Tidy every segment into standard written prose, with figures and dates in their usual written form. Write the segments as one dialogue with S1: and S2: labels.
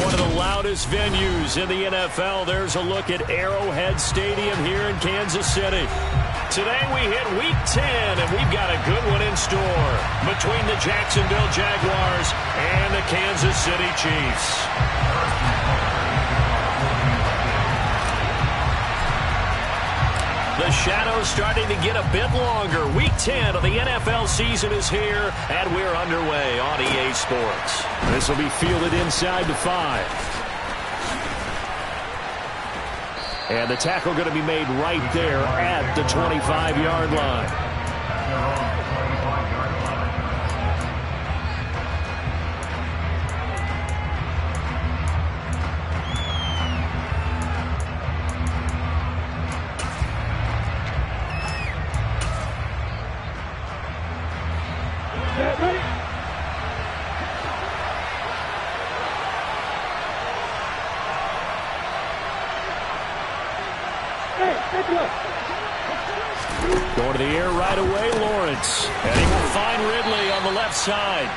S1: one of the loudest venues in the NFL. There's a look at Arrowhead Stadium here in Kansas City. Today we hit Week 10, and we've got a good one in store between the Jacksonville Jaguars and the Kansas City Chiefs. The shadow's starting to get a bit longer. Week 10 of the NFL season is here, and we're underway on EA Sports. This will be fielded inside the 5. And the tackle going to be made right there at the 25-yard line. Going to the air right away, Lawrence. And he will find Ridley on the left side.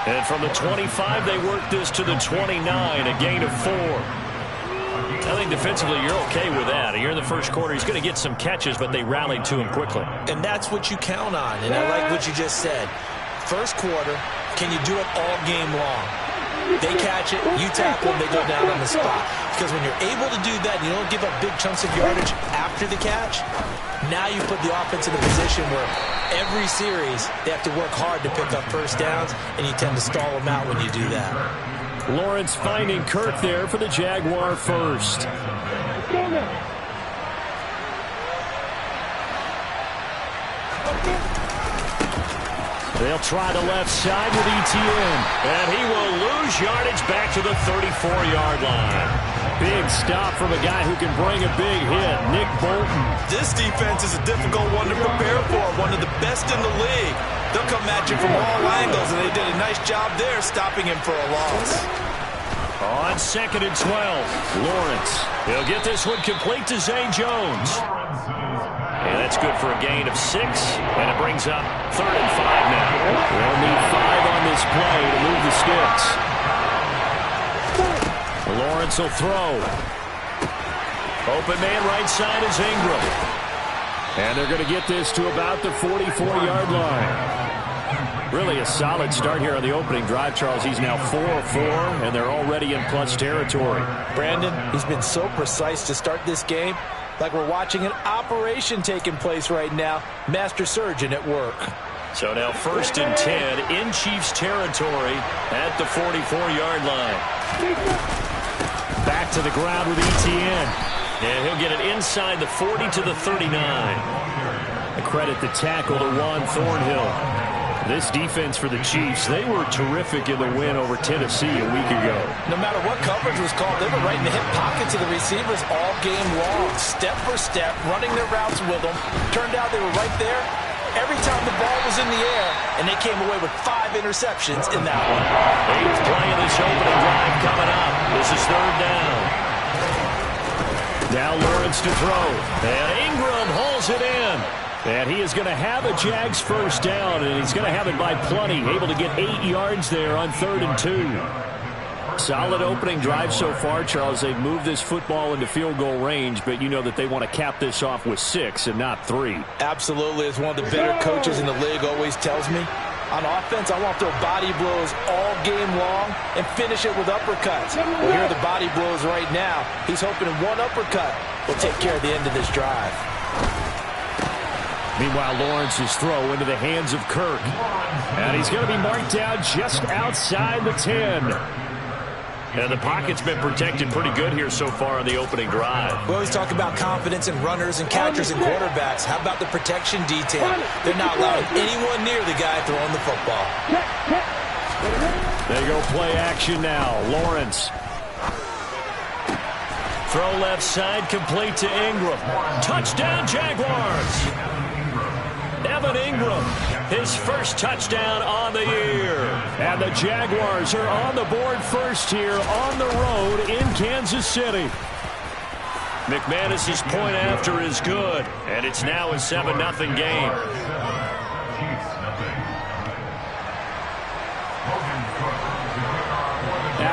S1: And from the 25, they work this to the 29, a gain of 4. I think defensively you're okay with that. Here in the first quarter, he's going to get some catches, but they rallied to him quickly.
S2: And that's what you count on, and I like what you just said. First quarter, can you do it all game long? They catch it, you tackle them, they go down on the spot. Because when you're able to do that, you don't give up big chunks of yardage after the catch, now you put the offense in a position where every series they have to work hard to pick up first downs, and you tend to stall them out when you do that.
S1: Lawrence finding Kirk there for the Jaguar first. They'll try the left side with Etienne. And he will lose yardage back to the 34-yard line. Big stop from a guy who can bring a big hit, Nick Bolton.
S3: This defense is a difficult one to prepare for, one of the best in the league. They'll come at you from all angles, and they did a nice job there stopping him for a loss.
S1: On 2nd and 12, Lawrence. He'll get this one complete to Zay Jones. And that's good for a gain of 6, and it brings up 3rd and 5 now. They'll need 5 on this play to move the sticks. Lawrence will throw. Open man right side is Ingram. And they're going to get this to about the 44-yard line. Really a solid start here on the opening drive, Charles. He's now 4 of 4, and they're already in plus territory.
S2: Brandon, he's been so precise to start this game, like we're watching an operation taking place right now. Master surgeon at work.
S1: So now 1st and 10 in Chiefs territory at the 44-yard line. Back to the ground with Etienne. And he'll get it inside the 40 to the 39. I credit the tackle to Juan Thornhill. This defense for the Chiefs, they were terrific in the win over Tennessee a week ago.
S2: No matter what coverage was called, they were right in the hip pockets of the receivers all game long, step for step, running their routes with them. Turned out they were right there every time the ball was in the air, and they came away with 5 interceptions in that one.
S1: 8th play of this opening drive coming up. This is 3rd down. Now Lawrence to throw, and Ingram hauls it in. And he is going to have a Jags first down, and he's going to have it by plenty. Able to get 8 yards there on 3rd and 2. Solid opening drive so far, Charles. They've moved this football into field goal range, but you know that they want to cap this off with 6 and not 3.
S2: Absolutely. As one of the better coaches in the league always tells me, on offense, I want to throw body blows all game long and finish it with uppercuts. Well, here are the body blows right now. He's hoping one uppercut will take care of the end of this drive.
S1: Meanwhile, Lawrence's throw into the hands of Kirk. And he's going to be marked down just outside the 10. And the pocket's been protected pretty good here so far on the opening drive.
S2: We always talk about confidence in runners and catchers and quarterbacks. How about the protection detail? They're not allowing anyone near the guy throwing the football.
S1: They go play action now. Lawrence. Throw left side, complete to Ingram. Touchdown, Jaguars! Evan Ingram, his first touchdown on the year. And the Jaguars are on the board first here on the road in Kansas City. McManus's point after is good, and it's now a 7-0 game.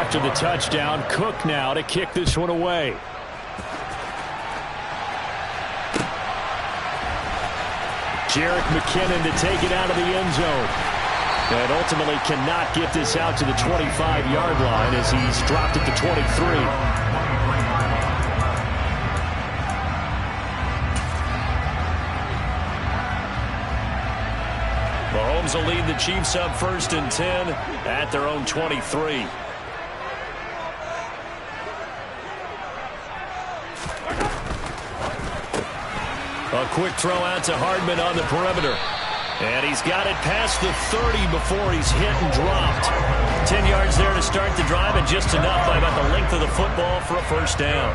S1: after the touchdown. Cook now to kick this one away. Jerick McKinnon to take it out of the end zone. And ultimately cannot get this out to the 25-yard line as he's dropped it to 23. Mahomes will lead the Chiefs up 1st and 10 at their own 23. A quick throw out to Hardman on the perimeter. And he's got it past the 30 before he's hit and dropped. 10 yards there to start the drive, and just enough by about the length of the football for a first down.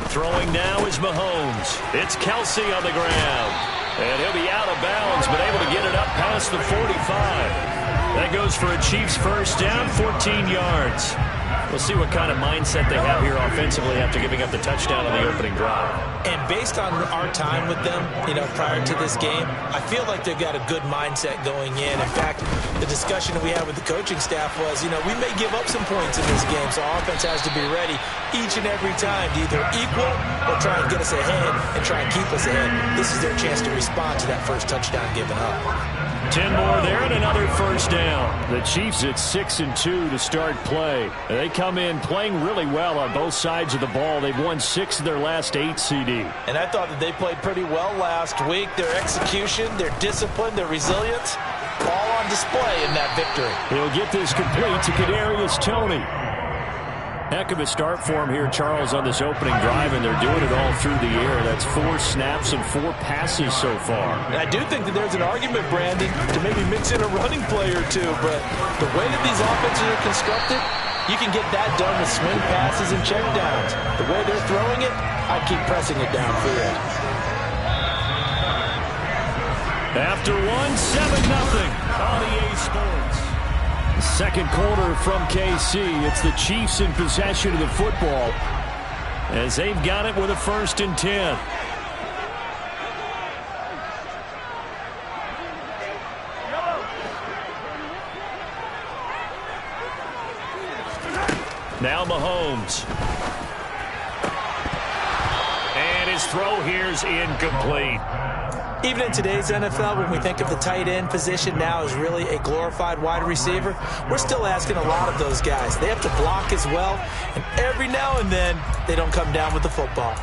S1: Throwing now is Mahomes. It's Kelsey on the ground. And he'll be out of bounds, but able to get it up past the 45. That goes for a Chiefs first down, 14 yards. We'll see what kind of mindset they have here offensively after giving up the touchdown on the opening drive.
S2: And based on our time with them, prior to this game, I feel like they've got a good mindset going in. In fact, the discussion that we had with the coaching staff was, we may give up some points in this game, so our offense has to be ready each and every time to either equal or try and get us ahead and try and keep us ahead. This is their chance to respond to that first touchdown given up.
S1: 10 more there and another first down. The Chiefs at 6-2 to start play. They come in playing really well on both sides of the ball. They've won 6 of their last 8 CD.
S2: And I thought that they played pretty well last week. Their execution, their discipline, their resilience, all on display in that victory.
S1: He'll get this complete to Kadarius Toney. Heck of a start for him here, Charles, on this opening drive, and they're doing it all through the air. That's 4 snaps and 4 passes so far.
S2: And I do think that there's an argument, Brandon, to maybe mix in a running play or two, but the way that these offenses are constructed, you can get that done with swing passes and checkdowns. The way they're throwing it, I'd keep pressing it downfield.
S1: After 1, 7-0 on EA Sports. Second quarter from KC. It's the Chiefs in possession of the football as they've got it with a 1st and 10. Now Mahomes. And his throw here's incomplete.
S2: Even in today's NFL, when we think of the tight end position now as really a glorified wide receiver, we're still asking a lot of those guys. They have to block as well, and every now and then, they don't come down with the football.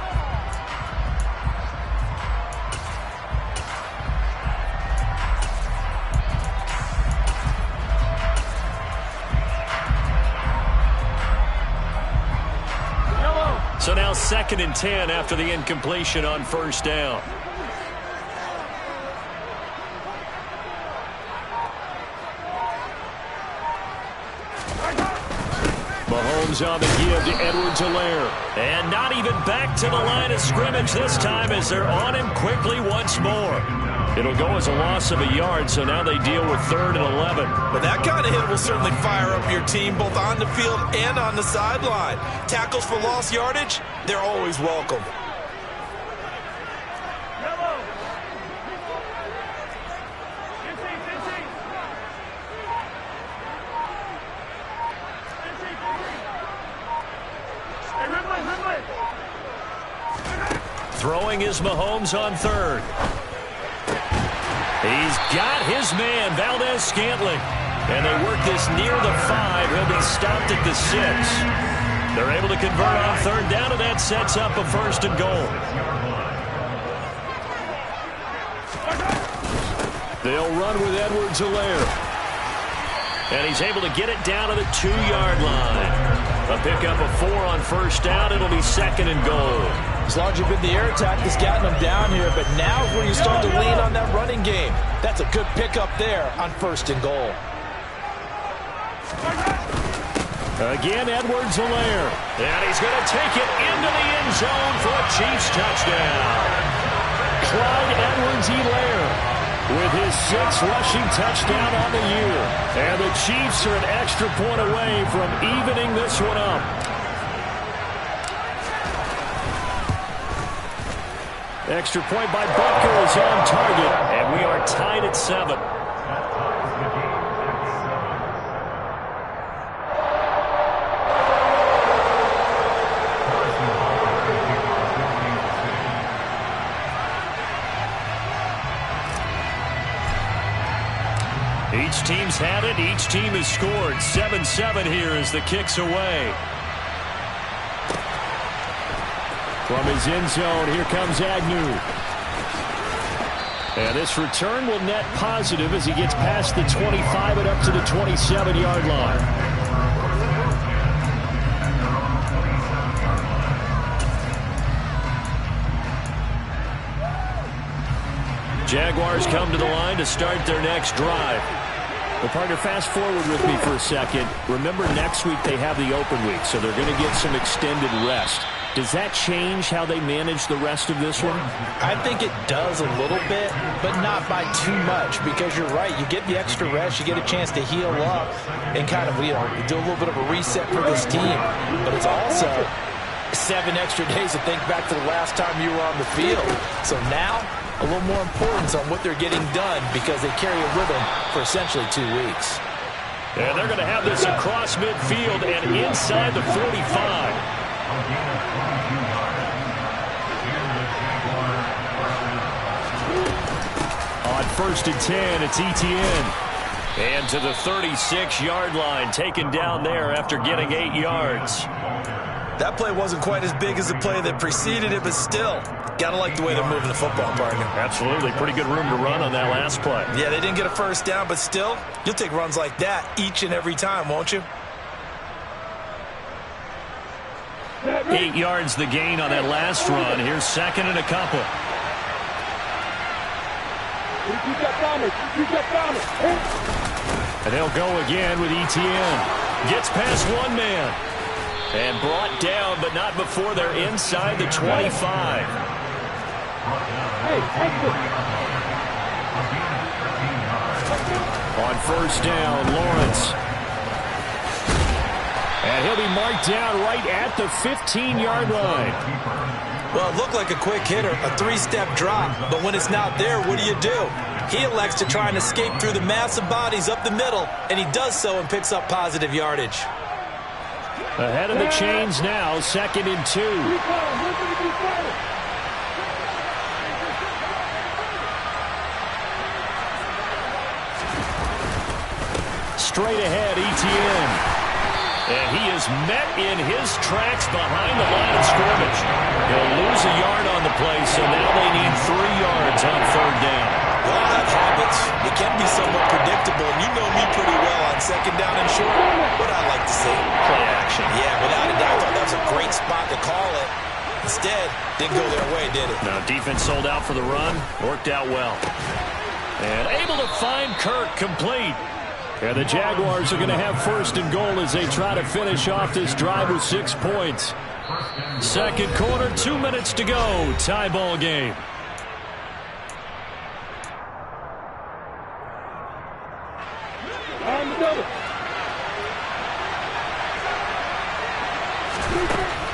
S1: So now 2nd and 10 after the incompletion on 1st down. Mahomes on the give to Edwards-Helaire. And not even back to the line of scrimmage this time as they're on him quickly once more. It'll go as a loss of a yard, so now they deal with 3rd and 11.
S3: But that kind of hit will certainly fire up your team both on the field and on the sideline. Tackles for lost yardage, they're always welcome.
S1: Throwing is Mahomes on 3rd. He's got his man, Valdez-Scantling. And they work this near the 5. He'll be stopped at the 6. They're able to convert on 3rd down, and that sets up a 1st and goal. They'll run with Edwards-Helaire. And he's able to get it down to the 2-yard line. A pickup of 4 on 1st down. It'll be 2nd and goal.
S2: As long as you've been the air attack that's gotten them down here, but now is where you start to lean on that running game. That's a good pickup there on 1st and goal.
S1: Again, Edwards-Helaire. And he's going to take it into the end zone for a Chiefs touchdown. Clyde Edwards-Helaire with his 6th rushing touchdown on the year. And the Chiefs are an extra point away from evening this one up. Extra point by Butker is on target, and we are tied at 7. Each team's had it. Each team has scored. 7-7 here as the kick's away. From his end zone, here comes Agnew. And this return will net positive as he gets past the 25 and up to the 27-yard line. Jaguars come to the line to start their next drive. Well, partner, fast forward with me for a second. Remember, next week they have the open week, so they're going to get some extended rest. Does that change how they manage the rest of this one?
S2: I think it does a little bit, but not by too much, because you're right. You get the extra rest. You get a chance to heal up and kind of, do a little bit of a reset for this team. But it's also 7 extra days to think back to the last time you were on the field. So now, a little more importance on what they're getting done because they carry it with them for essentially 2 weeks.
S1: And they're going to have this across midfield and inside the 45. On 1st and 10, it's Etienne. And to the 36-yard line, taken down there after getting 8 yards.
S3: That play wasn't quite as big as the play that preceded it, but still, gotta like the way they're moving the football, partner.
S1: Absolutely. Pretty good room to run on that last play.
S3: Yeah, they didn't get a first down, but still, you'll take runs like that each and every time, won't you?
S1: 8 yards the gain on that last run. Here's 2nd and a couple. And they'll go again with Etienne. Gets past one man. And brought down, but not before they're inside the 25. On 1st down, Lawrence. And he'll be marked down right at the 15-yard line.
S3: Well, it looked like a quick hitter, a 3-step drop. But when it's not there, what do? He elects to try and escape through the massive bodies up the middle, and he does so and picks up positive yardage.
S1: Ahead of the chains now, 2nd and 2. Straight ahead, Etienne. And he is met in his tracks behind the line of scrimmage. He'll lose a yard on the play, so now they need 3 yards on 3rd down.
S3: We all have habits. They can be somewhat predictable, and you know me pretty well on 2nd down and short. What I like to see.
S1: Play action.
S3: Yeah, without a doubt. That was a great spot to call it. Instead, didn't go their way, did it?
S1: Now, defense sold out for the run. Worked out well. And able to find Kirk complete. And the Jaguars are going to have 1st and goal as they try to finish off this drive with 6 points. 2nd quarter, 2 minutes to go. Tie ball game.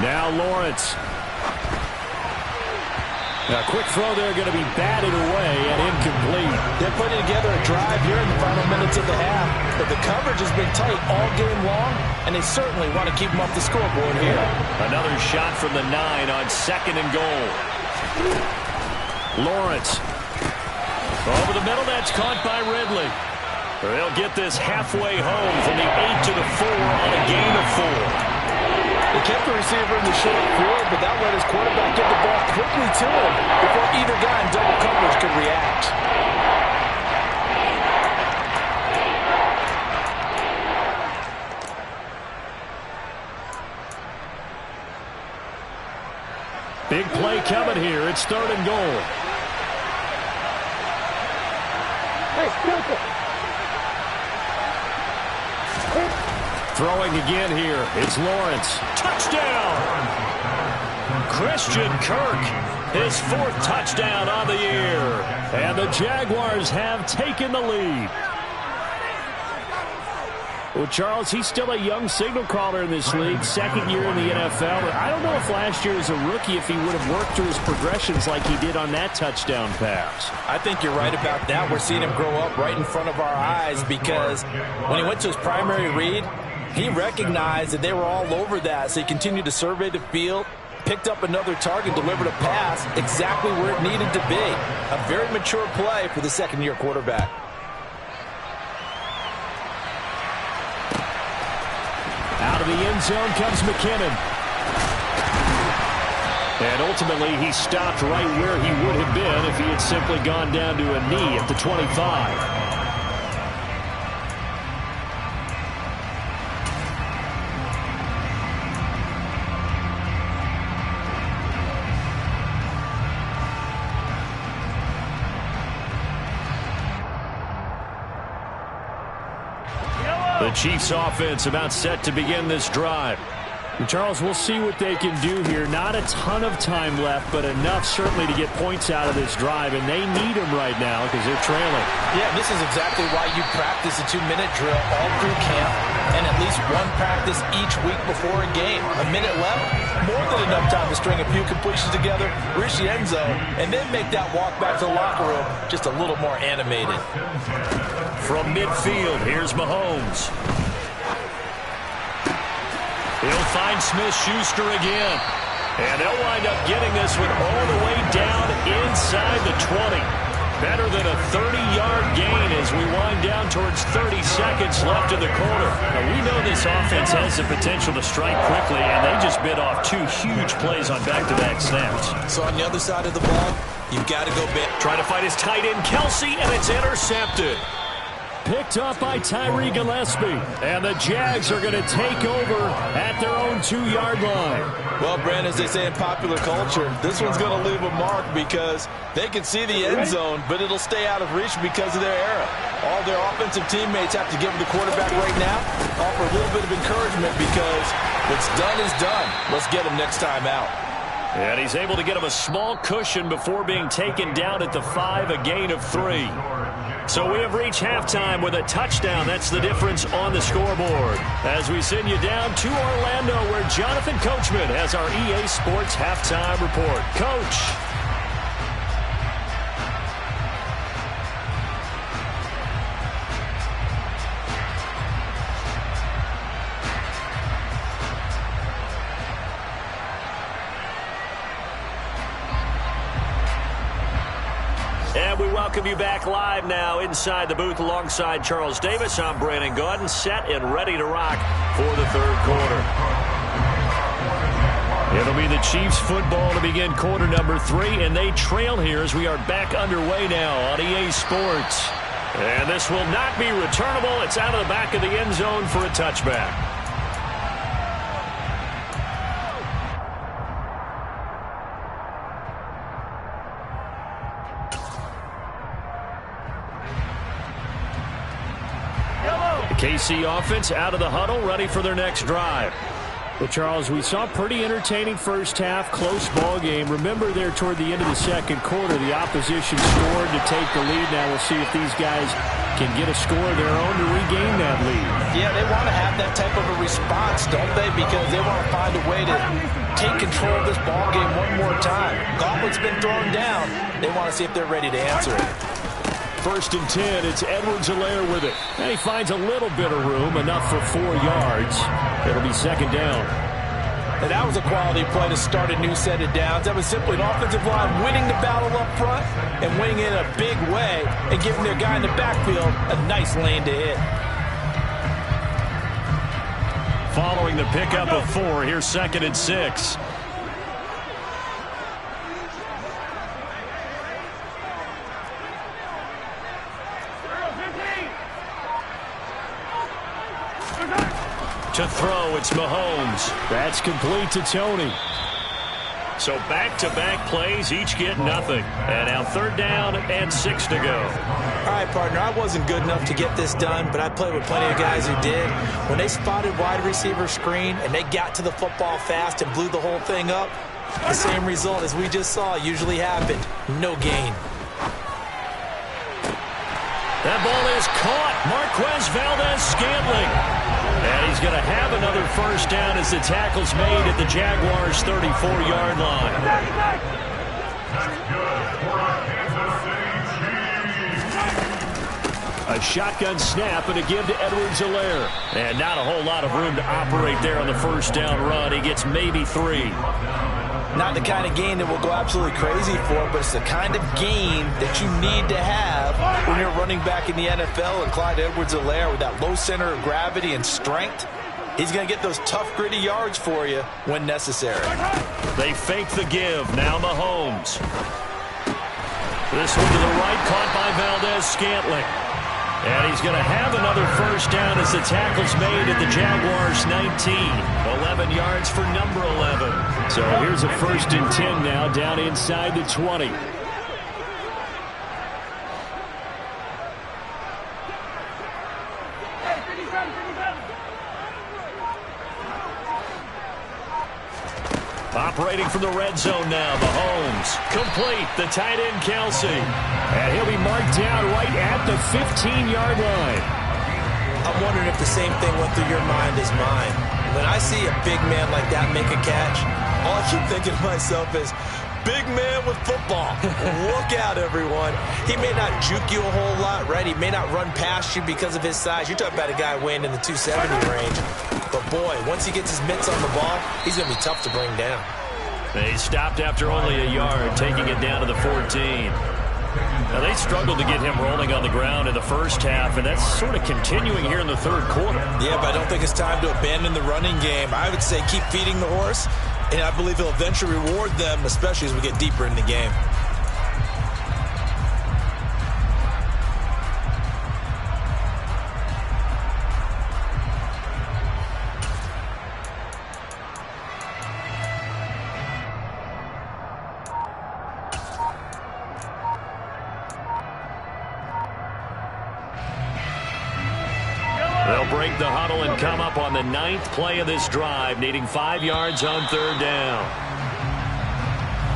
S1: Now Lawrence. A quick throw there, going to be batted away and incomplete.
S2: They're putting together a drive here in the final minutes of the half, but the coverage has been tight all game long, and they certainly want to keep them off the scoreboard here.
S1: Another shot from the 9 on 2nd and goal. Lawrence. Over the middle, that's caught by Ridley. They'll get this halfway home from the 8 to the 4 on a gain of 4.
S2: They kept the receiver in the short field, but that let his quarterback get the ball quickly to him before either guy in double coverage could react.
S1: Big play coming here. It's 3rd and goal. Throwing again here. It's Lawrence. Touchdown! Christian Kirk, his 4th touchdown on the year. And the Jaguars have taken the lead. Well, Charles, he's still a young signal caller in this league, second year in the NFL. I don't know if last year as a rookie if he would have worked through his progressions like he did on that touchdown pass.
S2: I think you're right about that. We're seeing him grow up right in front of our eyes because when he went to his primary read, he recognized that they were all over that, so he continued to survey the field, picked up another target, delivered a pass exactly where it needed to be. A very mature play for the second-year quarterback.
S1: Out of the end zone comes McKinnon. And ultimately, he stopped right where he would have been if he had simply gone down to a knee at the 25. The Chiefs offense about set to begin this drive. And Charles, we'll see what they can do here. Not a ton of time left, but enough certainly to get points out of this drive, and they need them right now because they're trailing.
S2: Yeah, this is exactly why you practice a 2-minute drill all through camp and at least one practice each week before a game. A minute left, more than enough time to string a few completions together, reach the end zone, and then make that walk back to the locker room just a little more animated.
S1: From midfield, here's Mahomes. He'll find Smith-Schuster again. And they'll wind up getting this one all the way down inside the 20. Better than a 30-yard gain as we wind down towards 30 seconds left in the quarter. Now, we know this offense has the potential to strike quickly, and they just bit off two huge plays on back-to-back snaps.
S2: So on the other side of the ball, you've got to go back.
S1: Trying to find his tight end, Kelsey, and it's intercepted. Picked up by Tyree Gillespie. And the Jags are going to take over at their own 2-yard line.
S2: Well, Brandon, as they say in popular culture, this one's going to leave a mark because they can see the end zone, but it'll stay out of reach because of their error. All their offensive teammates have to give the quarterback right now, offer a little bit of encouragement because what's done is done. Let's get him next time out.
S1: And he's able to get him a small cushion before being taken down at the 5, a gain of 3. So we have reached halftime with a touchdown. That's the difference on the scoreboard. As we send you down to Orlando, where Jonathan Coachman has our EA Sports halftime report. Coach. And we welcome you back live now inside the booth alongside Charles Davis. I'm Brandon Gaudin, set and ready to rock for the third quarter. It'll be the Chiefs football to begin quarter number 3, and they trail here as we are back underway now on EA Sports. And this will not be returnable. It's out of the back of the end zone for a touchback. KC offense out of the huddle, ready for their next drive. Well, Charles, we saw a pretty entertaining first half, close ball game. Remember there toward the end of the second quarter, the opposition scored to take the lead. Now we'll see if these guys can get a score of their own to regain that lead.
S2: Yeah, they want to have that type of a response, don't they? Because they want to find a way to take control of this ball game one more time. Gauntlet's been thrown down. They want to see if they're ready to answer it.
S1: 1st and 10, it's Edwards-Helaire with it. And he finds a little bit of room, enough for 4 yards. It'll be second down.
S2: And that was a quality play to start a new set of downs. That was simply an offensive line winning the battle up front and winning it in a big way and giving their guy in the backfield a nice lane to hit.
S1: Following the pickup of 4, here's 2nd and 6. To throw, it's Mahomes. That's complete to Tony. So back-to-back plays, each get nothing. And now 3rd down and 6 to go.
S2: All right, partner, I wasn't good enough to get this done, but I played with plenty of guys who did. When they spotted wide receiver screen and they got to the football fast and blew the whole thing up, the same result as we just saw usually happened. No gain.
S1: That ball is caught. Marquez Valdes-Scantling. And he's going to have another first down as the tackle's made at the Jaguars' 34-yard line. A shotgun snap and a give to Edwards-Helaire. And not a whole lot of room to operate there on the first down run. He gets maybe 3.
S2: Not the kind of game that we'll go absolutely crazy for, but it's the kind of game that you need to have when you're running back in the NFL. And Clyde Edwards-Helaire, with that low center of gravity and strength, he's going to get those tough, gritty yards for you when necessary.
S1: They fake the give. Now Mahomes. This one to the right, caught by Valdes-Scantling. And he's going to have another first down as the tackle's made at the Jaguars' 19. 11 yards for number 11. So here's a 1st and 10 now, down inside the 20. Operating from the red zone now, Mahomes. Complete, the tight end, Kelsey. And he'll be marked down right at the 15-yard line.
S2: I'm wondering if the same thing went through your mind as mine. When I see a big man like that make a catch, all I keep thinking to myself is, big man with football. Look out, everyone. He may not juke you a whole lot, right? He may not run past you because of his size. You're talking about a guy weighing in the 270 range. But, boy, once he gets his mitts on the ball, he's going to be tough to bring down.
S1: They stopped after only a yard, taking it down to the 14. Now, they struggled to get him rolling on the ground in the first half, and that's sort of continuing here in the third quarter.
S2: Yeah, but I don't think it's time to abandon the running game. I would say keep feeding the horse, and I believe he'll eventually reward them, especially as we get deeper in the game.
S1: They'll break the huddle and come up on the 9th play of this drive, needing 5 yards on 3rd down.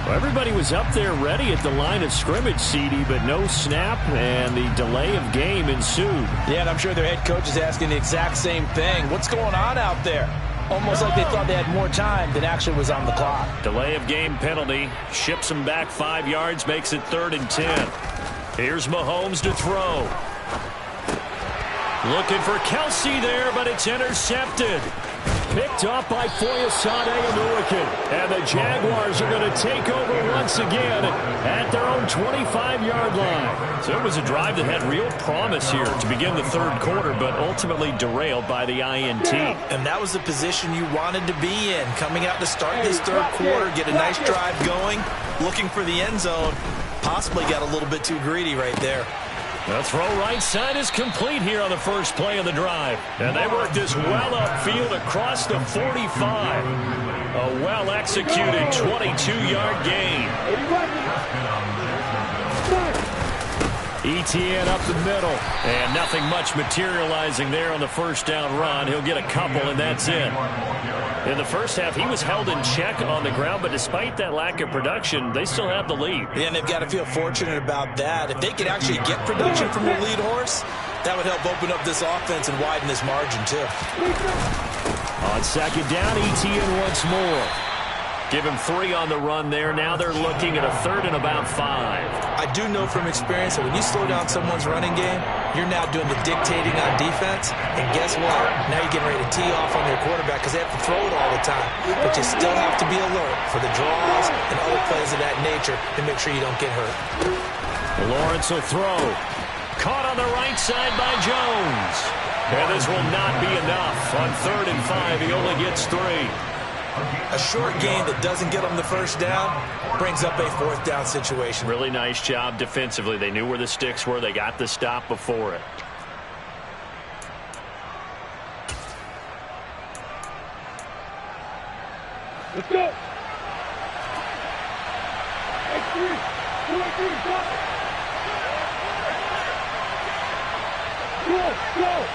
S1: Well, everybody was up there ready at the line of scrimmage, CD, but no snap, and the delay of game ensued.
S2: Yeah, and I'm sure their head coach is asking the exact same thing. What's going on out there? Almost like they thought they had more time than actually was on the clock.
S1: Delay of game penalty. Ships them back 5 yards, makes it 3rd and 10. Here's Mahomes to throw. Looking for Kelsey there, but it's intercepted. Picked up by Foyesade Oluokun. And the Jaguars are going to take over once again at their own 25-yard line. So it was a drive that had real promise here to begin the third quarter, but ultimately derailed by the INT.
S2: And that was the position you wanted to be in. Coming out to start this third quarter, get a nice drive going, looking for the end zone. Possibly got a little bit too greedy right there.
S1: The throw right side is complete here on the first play of the drive. And they work this well upfield across the 45. A well-executed 22-yard gain. Etienne up the middle. And nothing much materializing there on the first down run. He'll get a couple, and that's it. In the first half, he was held in check on the ground, but despite that lack of production, they still have the lead.
S2: Yeah, and they've got to feel fortunate about that. If they could actually get production from their lead horse, that would help open up this offense and widen this margin, too.
S1: On second down, Etienne once more. Give him 3 on the run there. Now they're looking at a 3rd and about 5.
S2: I do know from experience that when you slow down someone's running game, you're now doing the dictating on defense. And guess what? Now you're getting ready to tee off on your quarterback because they have to throw it all the time. But you still have to be alert for the draws and other plays of that nature to make sure you don't get hurt.
S1: Lawrence will throw. Caught on the right side by Jones. And this will not be enough. On 3rd and 5, he only gets 3.
S2: A short gain that doesn't get them the first down brings up a 4th down situation.
S1: Really nice job defensively. They knew where the sticks were. They got the stop before it.
S4: Let's go. X3. 2-3, stop. Go.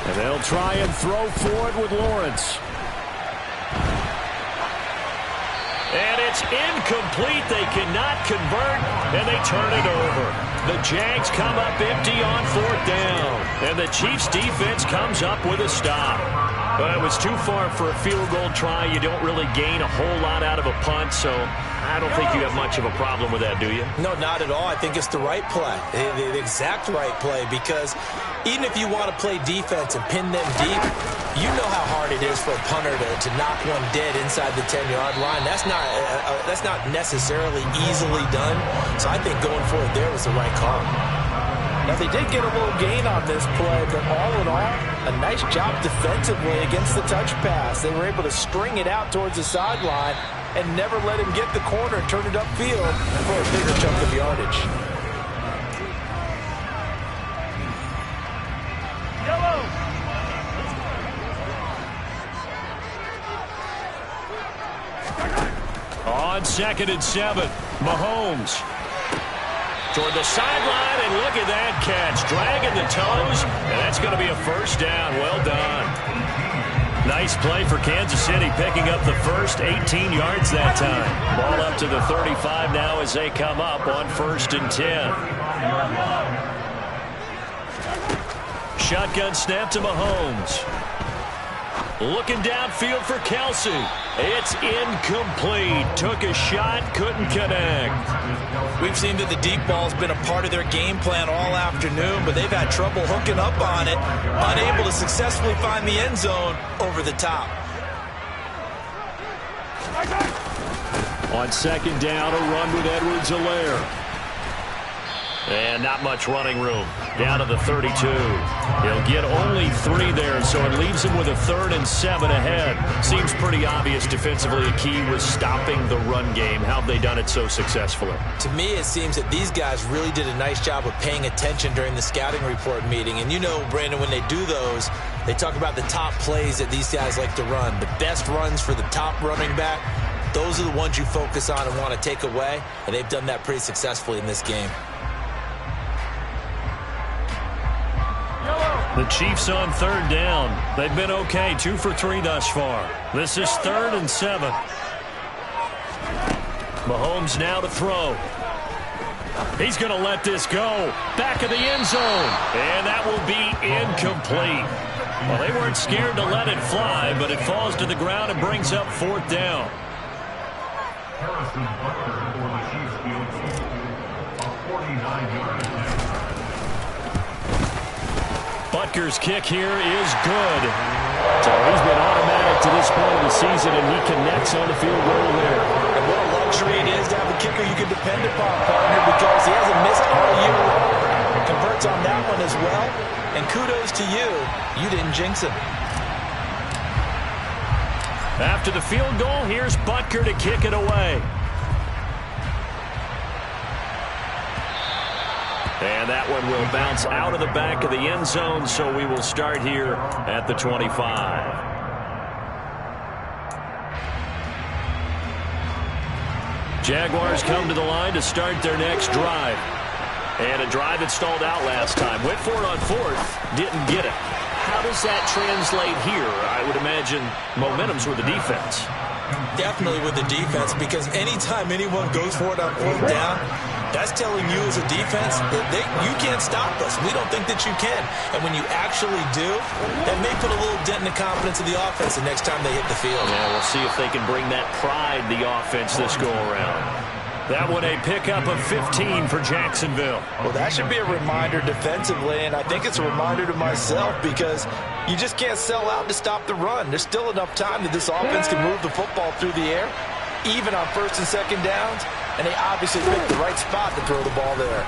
S1: And they'll try and throw for it with Lawrence. And it's It's incomplete. They cannot convert, and they turn it over. The Jags come up empty on 4th down, and the Chiefs defense comes up with a stop. But it was too far for a field goal try. You don't really gain a whole lot out of a punt, so I don't think you have much of a problem with that, do you?
S2: No, not at all. I think it's the right play, the exact right play, because even if you want to play defense and pin them deep, you know how hard it is for a punter to knock one dead inside the 10-yard line. That's not necessarily easily done, so I think going for it there was the right call.
S3: Now, they did get a little gain on this play, but all in all, a nice job defensively against the touch pass. They were able to string it out towards the sideline and never let him get the corner and turn it upfield for a bigger chunk of yardage.
S1: On 2nd and 7, Mahomes toward the sideline, and look at that catch. Dragging the toes, and that's going to be a first down. Well done. Nice play for Kansas City, picking up the first 18 yards that time. Ball up to the 35 now as they come up on 1st and 10. Shotgun snap to Mahomes. Looking downfield for Kelsey. It's incomplete. Took a shot, couldn't connect.
S2: We've seen that the deep ball's been a part of their game plan all afternoon, but they've had trouble hooking up on it, unable to successfully find the end zone over the top.
S1: On 2nd down, a run with Edwards-Helaire. And not much running room. Down to the 32. He'll get only 3 there, so it leaves him with a 3rd and 7 ahead. Seems pretty obvious defensively. A key was stopping the run game. How have they done it so successfully?
S2: To me, it seems that these guys really did a nice job of paying attention during the scouting report meeting. And you know, Brandon, when they do those, they talk about the top plays that these guys like to run. The best runs for the top running back, those are the ones you focus on and want to take away. And they've done that pretty successfully in this game.
S1: The Chiefs on 3rd down. They've been okay, 2 for 3 thus far. This is 3rd and 7. Mahomes now to throw. He's going to let this go. Back of the end zone. And that will be incomplete. Well, they weren't scared to let it fly, but it falls to the ground and brings up 4th down. Harrison Butker for the Chiefs field goal. A 49-yard. Butker's kick here is good. So he's been automatic to this point of the season, and he connects on the field goal there.
S2: And what a luxury it is to have a kicker you can depend upon, partner, because he hasn't missed all year long. Converts on that one as well. And kudos to you. You didn't jinx him.
S1: After the field goal, here's Butker to kick it away. And that one will bounce out of the back of the end zone, so we will start here at the 25. Jaguars come to the line to start their next drive. And a drive that stalled out last time. Went for it on 4th, didn't get it. How does that translate here? I would imagine momentum's with the defense.
S2: Definitely with the defense, because anytime anyone goes for it on 4th down, that's telling you as a defense that you can't stop us. We don't think that you can. And when you actually do, that may put a little dent in the confidence of the offense the next time they hit the field.
S1: Yeah, we'll see if they can bring that pride to the offense this go-around. That one a pickup of 15 for Jacksonville.
S3: Well, that should be a reminder defensively, and I think it's a reminder to myself, because you just can't sell out to stop the run. There's still enough time that this offense can move the football through the air, even on 1st and 2nd downs, and they obviously picked the right spot to throw the ball there.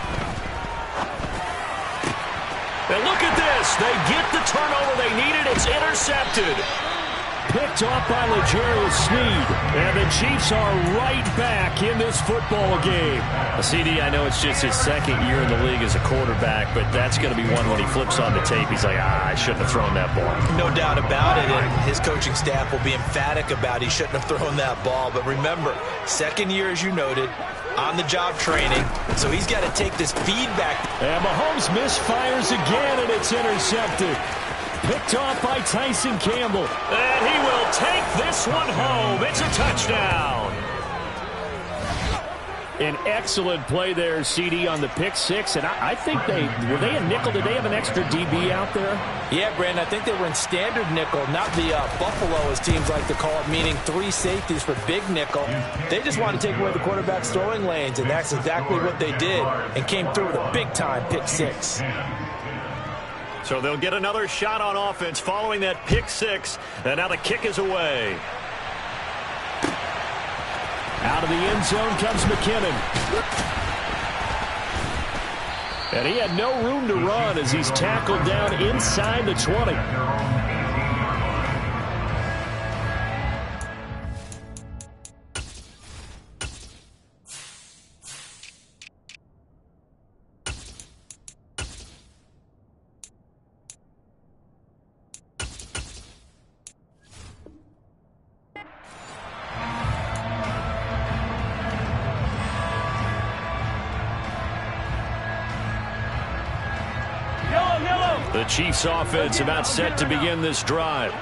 S1: And look at this. They get the turnover they needed. It's intercepted. Picked off by L'Jarius Sneed. And the Chiefs are right back in this football game. CD, I know it's just his 2nd year in the league as a quarterback, but that's going to be one when he flips on the tape. He's like, I shouldn't have thrown that ball.
S2: No doubt about it, and his coaching staff will be emphatic about he shouldn't have thrown that ball. But remember, 2nd year, as you noted, on-the-job training, so he's got to take this feedback.
S1: And Mahomes misfires again, and it's intercepted. Picked off by Tyson Campbell. And he will take this one home. It's a touchdown. An excellent play there, CD, on the pick six. And I think were they a nickel? Did they have an extra DB out there?
S3: Yeah, Brandon, I think they were in standard nickel, not the Buffalo, as teams like to call it, meaning 3 safeties for big nickel. They just wanted to take away the quarterback's throwing lanes, and that's exactly what they did, and came through with a big-time pick six.
S1: So they'll get another shot on offense following that pick six, and now the kick is away. Out of the end zone comes McKinnon. And he had no room to run as he's tackled down inside the 20. The Chiefs offense about set to begin this drive.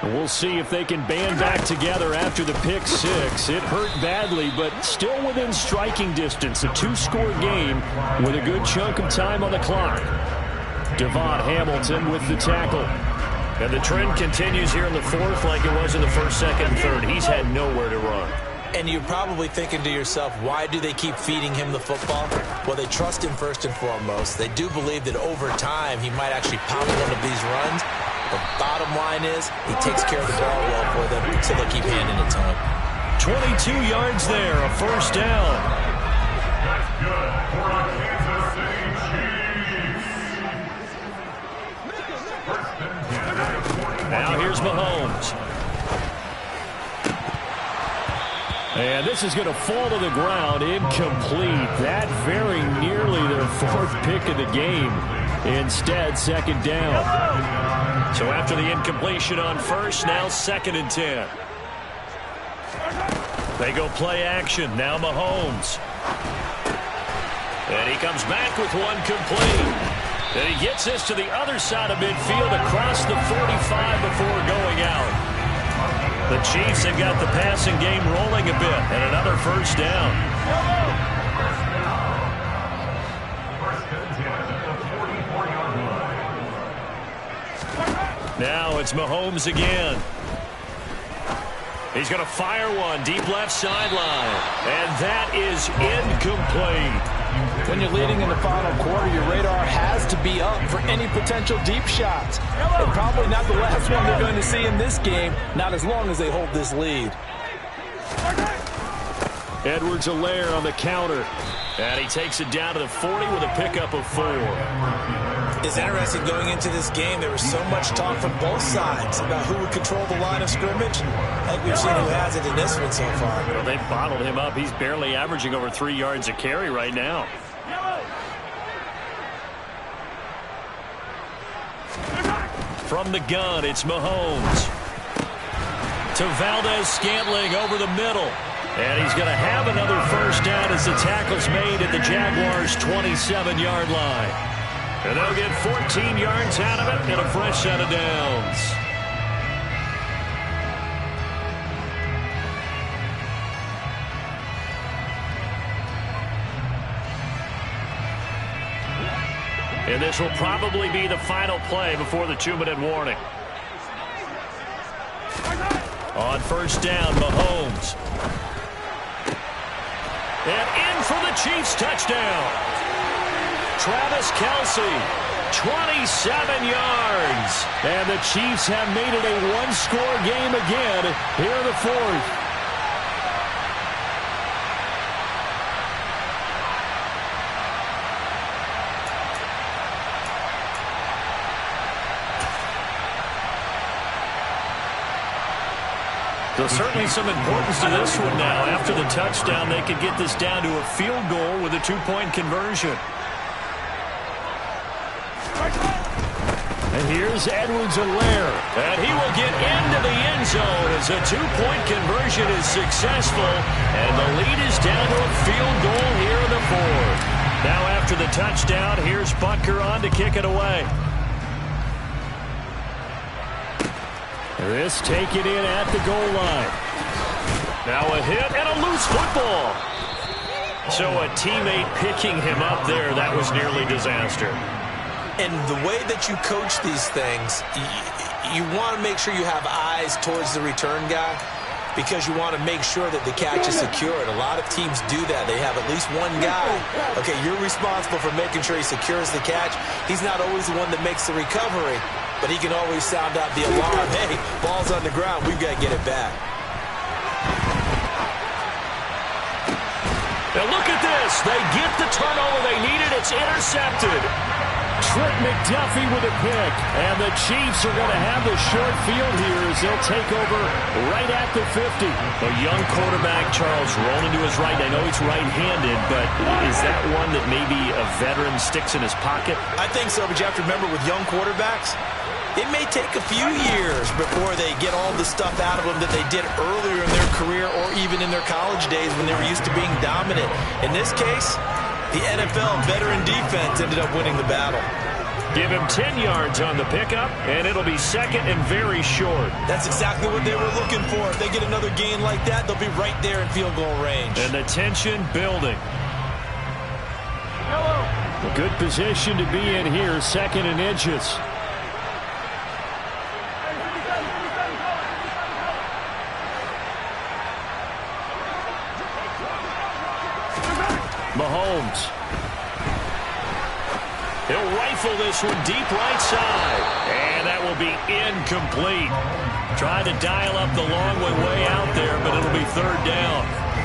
S1: We'll see if they can band back together after the pick six. It hurt badly, but still within striking distance. A 2-score game with a good chunk of time on the clock. Devon Hamilton with the tackle. And the trend continues here in the fourth like it was in the first, second, and third. He's had nowhere to run.
S2: And you're probably thinking to yourself, why do they keep feeding him the football? Well, they trust him first and foremost. They do believe that over time he might actually pop one of these runs. The bottom line is he takes care of the ball well for them, so they'll keep handing it to him.
S1: 22 yards there, a first down.
S4: That's good for the Kansas City Chiefs.
S1: Now here's Mahomes. And this is going to fall to the ground, incomplete. That very nearly their 4th pick of the game. Instead, second down. So after the incompletion on first, now 2nd and 10. They go play action. Now Mahomes. And he comes back with one complete. And he gets this to the other side of midfield across the 45 before going out. The Chiefs have got the passing game rolling a bit, and another first down. Now it's Mahomes again. He's going to fire one deep left sideline, and that is incomplete.
S3: When you're leading in the final quarter, your radar has to be up for any potential deep shots. And probably not the last one they're going to see in this game, not as long as they hold this lead.
S1: Edwards-Helaire on the counter. And he takes it down to the 40 with a pickup of 4.
S2: It's interesting going into this game. There was so much talk from both sides about who would control the line of scrimmage. I think we've seen who has it in this one so far.
S1: Well, they've bottled him up. He's barely averaging over 3 yards a carry right now. From the gun, it's Mahomes. To Valdez-Scantling over the middle. And he's going to have another first down as the tackle's made at the Jaguars' 27-yard line. And they'll get 14 yards out of it and a fresh set of downs. And this will probably be the final play before the 2-minute warning. On first down, Mahomes. And in for the Chiefs touchdown. Travis Kelce, 27 yards. And the Chiefs have made it a 1-score game again here in the 4th. So certainly some importance to this one now. After the touchdown, they could get this down to a field goal with a 2-point conversion. And here's Edwards-Helaire. And he will get into the end zone as a 2-point conversion is successful. And the lead is down to a field goal here in the 4th. Now after the touchdown, here's Butker on to kick it away. This taken in at the goal line. Now a hit and a loose football. So a teammate picking him up there, that was nearly disaster.
S2: And the way that you coach these things, you want to make sure you have eyes towards the return guy because you want to make sure that the catch is secured. A lot of teams do that. They have at least one guy. Okay, you're responsible for making sure he secures the catch. He's not always the one that makes the recovery, but he can always sound out the alarm. Hey, ball's on the ground. We've got to get it back.
S1: Now look at this. They get the turnover they needed. It's intercepted.
S5: Trent McDuffie with a pick. And the Chiefs are going to have the short field here as they'll take over right at the 50.
S1: A young quarterback, Charles, rolling to his right. I know he's right-handed, but is that one that maybe a veteran sticks in his pocket?
S3: I think so, but you have to remember with young quarterbacks, it may take a few years before they get all the stuff out of them that they did earlier in their career or even in their college days when they were used to being dominant. In this case, the NFL veteran defense ended up winning the battle.
S1: Give him 10 yards on the pickup, and it'll be second and very short.
S3: That's exactly what they were looking for. If they get another gain like that, they'll be right there in field goal range.
S1: And the tension building.
S5: A good position to be in here, second and inches. Mahomes.
S1: He'll rifle this one deep right side. And that will be incomplete. Tried to dial up the long way out there, but it'll be third down.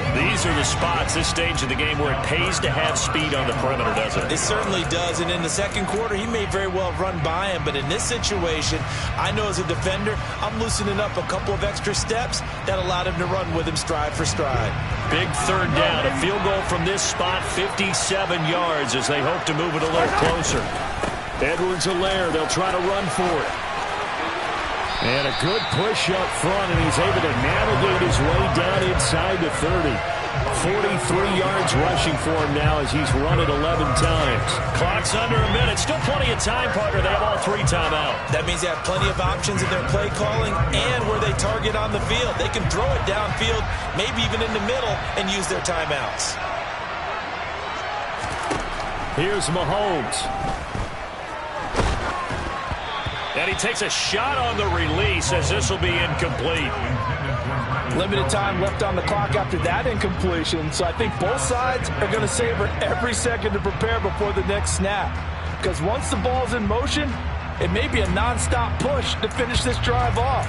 S1: These are the spots, this stage of the game, where it pays to have speed on the perimeter, doesn't it?
S3: It certainly does, and in the second quarter, he may very well run by him, but in this situation, I know as a defender, I'm loosening up a couple of extra steps that allowed him to run with him stride for stride.
S1: Big third down, a field goal from this spot, 57 yards as they hope to move it a little closer.
S5: Edwards-Helaire, they'll try to run for it. And a good push up front, and he's able to navigate his way down inside the 30. 43 yards rushing for him now as he's run it 11 times.
S1: Clock's under a minute. Still plenty of time, partner. They have all three timeout.
S3: That means they have plenty of options in their play calling and where they target on the field. They can throw it downfield, maybe even in the middle, and use their timeouts.
S5: Here's Mahomes.
S1: And he takes a shot on the release as this will be incomplete.
S6: Limited time left on the clock after that incompletion, so I think both sides are going to savor every second to prepare before the next snap. Because once the ball's in motion, it may be a nonstop push to finish this drive off.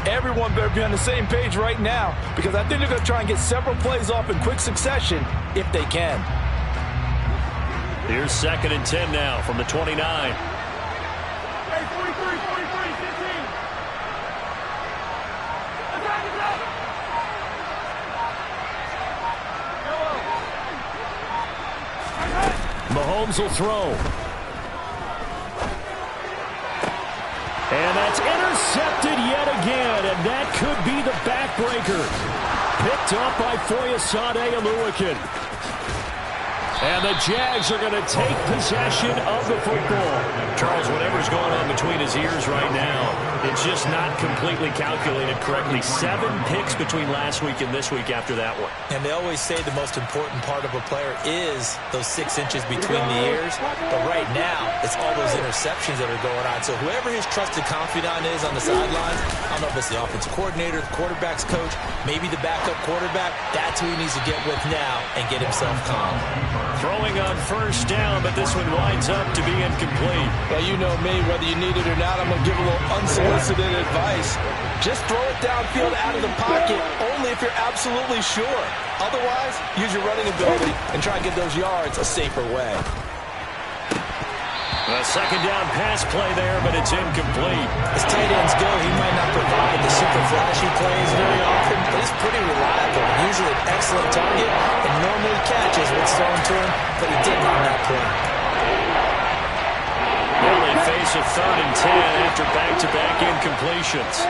S6: Everyone better be on the same page right now, because I think they're going to try and get several plays off in quick succession if they can.
S1: Here's second and 10 now from the 29.
S5: Mahomes will throw. And that's intercepted yet again, and that could be the backbreaker. Picked up by Foyesade Oluokun. And the Jags are going to take possession of the football.
S1: Charles, whatever's going on between his ears right now, it's just not completely calculated correctly. 7 picks between last week and this week after that one.
S2: And they always say the most important part of a player is those 6 inches between the ears. But right now, it's all those interceptions that are going on. So whoever his trusted confidant is on the sidelines, I don't know if it's the offensive coordinator, the quarterback's coach, maybe the backup quarterback, that's who he needs to get with now and get himself calm.
S1: Throwing on first down, but this one winds up to be incomplete.
S6: Well, you know me, whether you need it or not, I'm going to give a little unsolicited advice. Just throw it downfield out of the pocket, only if you're absolutely sure. Otherwise, use your running ability and try and get those yards a safer way.
S1: A second down pass play there, but it's incomplete.
S2: As tight ends go, he might not provide the super flashy plays very often, but he's pretty reliable. Usually an excellent target and normally catches what's thrown to him, but he didn't on that play.
S1: Well, they face a third and 10 after back-to-back incompletions.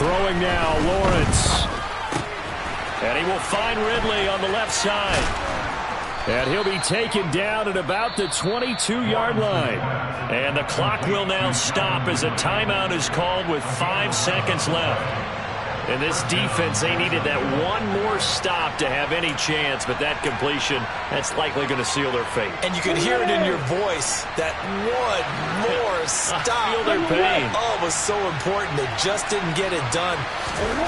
S5: Throwing now, Lawrence.
S1: And he will find Ridley on the left side.
S5: And he'll be taken down at about the 22-yard line.
S1: And the clock will now stop as a timeout is called with 5 seconds left. And this defense, they needed that one more stop to have any chance, but that completion, that's likely going to seal their fate.
S2: And you could hear it in your voice, that one more stop.
S1: I feel their pain.
S2: Oh, it was so important. They just didn't get it done.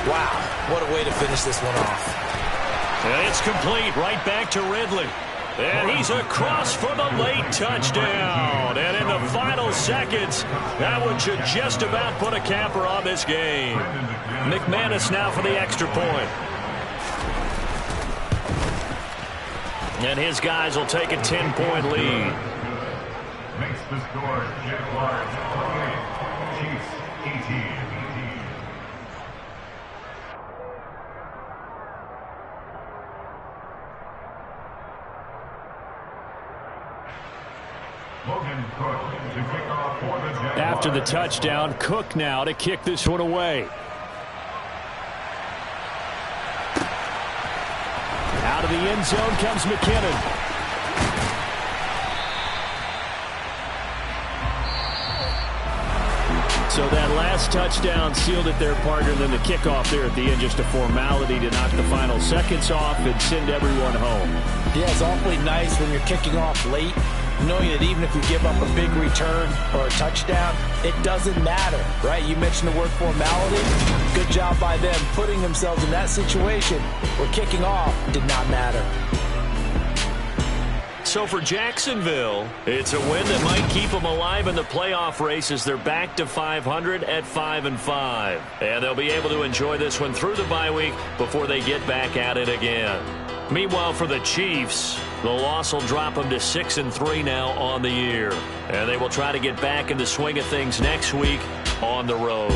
S2: Wow, what a way to finish this one off.
S1: And it's complete, right back to Ridley. And he's across for the late touchdown. And in the final seconds, that one should just about put a capper on this game. McManus now for the extra point. And his guys will take a 10-point lead.
S4: Makes the score Jaguars 28, Chiefs 18.
S5: After the touchdown, Cook now to kick this one away. Out of the end zone comes McKinnon. So that last touchdown sealed it there, partner. Then the kickoff there at the end, just a formality to knock the final seconds off and send everyone home.
S2: Yeah, it's awfully nice when you're kicking off late, knowing that even if you give up a big return or a touchdown, it doesn't matter, right? You mentioned the word formality. Good job by them putting themselves in that situation where kicking off did not matter.
S1: So for Jacksonville, it's a win that might keep them alive in the playoff race as they're back to 500 at 5-5. And they'll be able to enjoy this one through the bye week before they get back at it again. Meanwhile, for the Chiefs, the loss will drop them to 6-3 now on the year. And they will try to get back in the swing of things next week on the road.